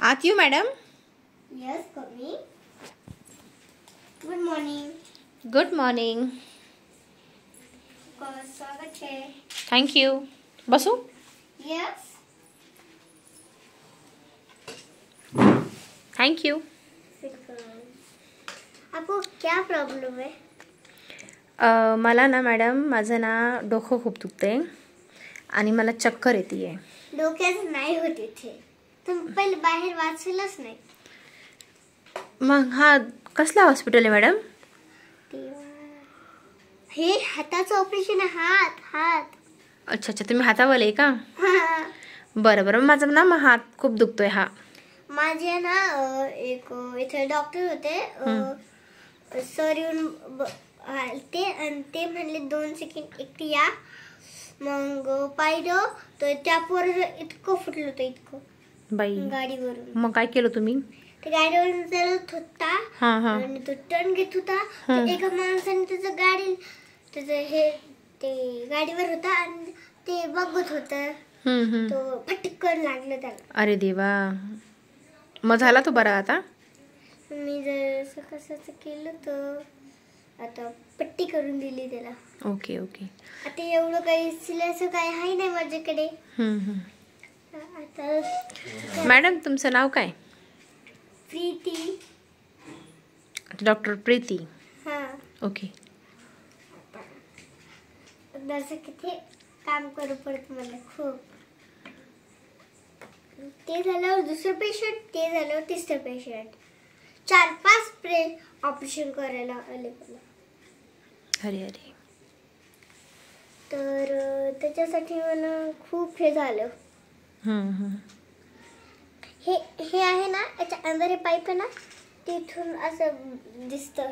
आत येऊ madam? Yes, Kami. Good morning. Good morning. स्वागत है. थँक्यू. बसू? Yes. थँक्यू. आपको क्या प्रॉब्लम है? मला ना मॅडम माझं ना डोकं खूप दुखते आणि मला चक्कर येते. डोक्यात नाही होते थे. तुम पहिले बाहेर वाचलंच नाही. मग हा कसला हॉस्पिटल आहे मॅडम? हे हाताचं ऑपरेशन आहे. हात. अच्छा अच्छा, तुम्ही हातावाले आहे का? हा. बरं बरं, माझा ना मग हात खूप दुखतोय. हा माझे ना एक इथे डॉक्टर होते. सर येऊन आलते आणि ते म्हणले 2 सेकंड एकटी या. मग पाहिलं तर त्या पोराला इतकं फुटलं होतं, इतकं बाई. गाडीवरून. मग काय केलं तुम्ही? ते गाडीवरून चालत होता आणि तो टर्न घेत होता. एका माणसाने त्याचं हे ते गाडीवर होता आणि ते बघत होतं. तो फटकन लागलं त्याला. अरे देवा. मग झाला तो बरा आता? मी जर कसं केलं तर आता पट्टी करून दिली त्याला. Okay okay. आता एवढं काही सिलायचं काही आहे नाही माझ्याकडे. आता मॅडम तुमचं नाव काय? प्रीती. डॉक्टर प्रीती. हा. ओके. जसं किती काम करू पडत मला खूप. ते झाल्यावर दुसरं पेशंट, ते झाल्यावर तिसरं पेशंट, 4-5 ऑपरेशन करायला आले मला. अरे अरे. तर त्याच्यासाठी मला खूप हे झालं. हे आहे ना, याच्या अंदर हे पाईप आहे ना, तिथून असं दिसतं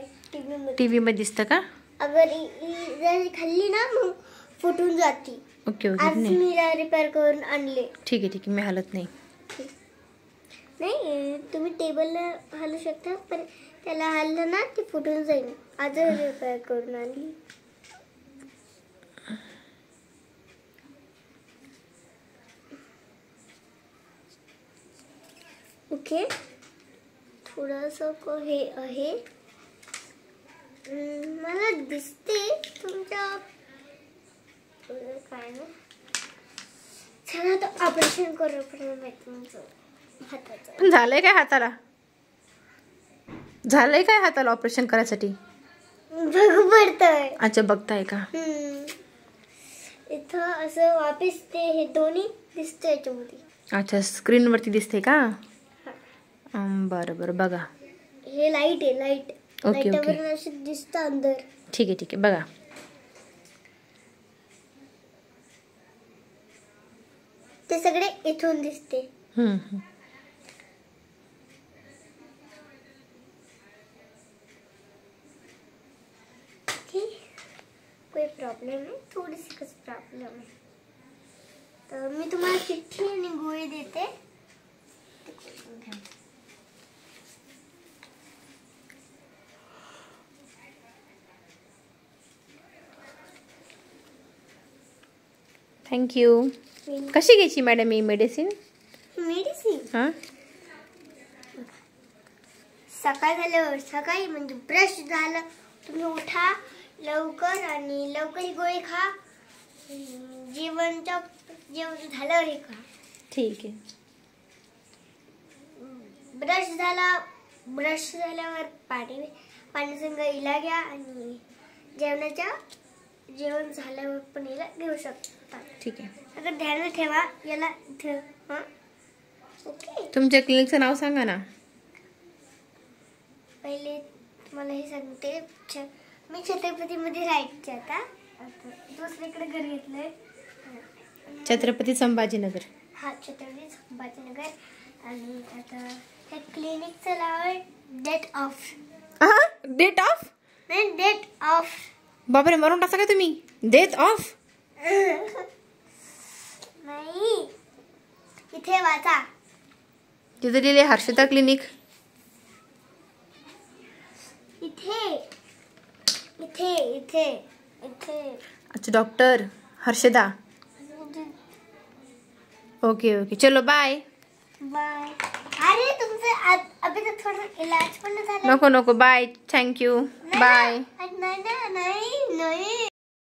टीव्ही मध्ये दिसतं का? अगर जर खाल्ली ना मग फुटून जाती. ओके आज ओके. मी रिपेअर करून आणले. ठीक आहे ठीक आहे, मी हालत नाही. नाही, तुम्ही टेबलला हलू शकता, पण त्याला हललं ना ते फुटून जाईल. आज रिपेअर करून आणली. ओके. थोडंसं हे आहे. मला दिसते तुमच्या काय ना. चला तर ऑपरेशन करू पण तुमचं हाताचं. झालंय काय हाताला? झालंय काय हाताला ऑपरेशन करायसाठी? बघू पडतंय. अच्छा, बघताय का? इथं असं वापिस ते हे दोन्ही दिसतं याच्यामध्ये. अच्छा, स्क्रीन वरती दिसते का? बरं बरं, बघा. हे लाईट आहे, लाईट. Okay okay. असं दिसतं अंदर. ठीक आहे ठीक आहे, बघा. ते सगळे इथून दिसते. कोई प्रॉब्लेम नाही, थोडीशी कस प्रॉब्लेम आहे. तर मी तुम्हाला चिठ्ठी आणि गोळी देते. थँक्यू. कशी घ्यायची मॅडम ही मेडिसिन? हां, सकाळी म्हणजे ब्रश झालं तुम्ही उठा लवकर आणि लवकर ही गोळी खा. जेवण झाल्यावर हे खा. ठीक आहे. ब्रश झाल्यावर पाणी संग इला घ्या आणि जेवण झाल्यावर पण याला घेऊ शकता. ठीक आहे. अगर ध्यान ठेवा याला. ओके. तुमच्या क्लिनिकचं नाव सांगा ना. पहिले तुम्हाला हे सांगते. मी छत्रपती मध्ये राहायचे. आता दुसरीकडे घर घेतलंय. छत्रपती संभाजीनगर. हा, छत्रपती संभाजीनगर. आणि आता हे क्लिनिकचं नाव आहे डेट ऑफ. Date off? नाही, डेट ऑफ. बापरे, मरून टाका का तुम्ही? Date off? नाही, इथे वाचा. तिथे लिहिले हर्षदा क्लिनिक. इथे इथे इथे इथे. अच्छा, डॉक्टर हर्षदा. ओके ओके, चलो बाय. बाय. अरे तुमचं अभी तर थोडं इलाज पण झाला. नको नको, बाय, थँक्यू, बाय. नाही.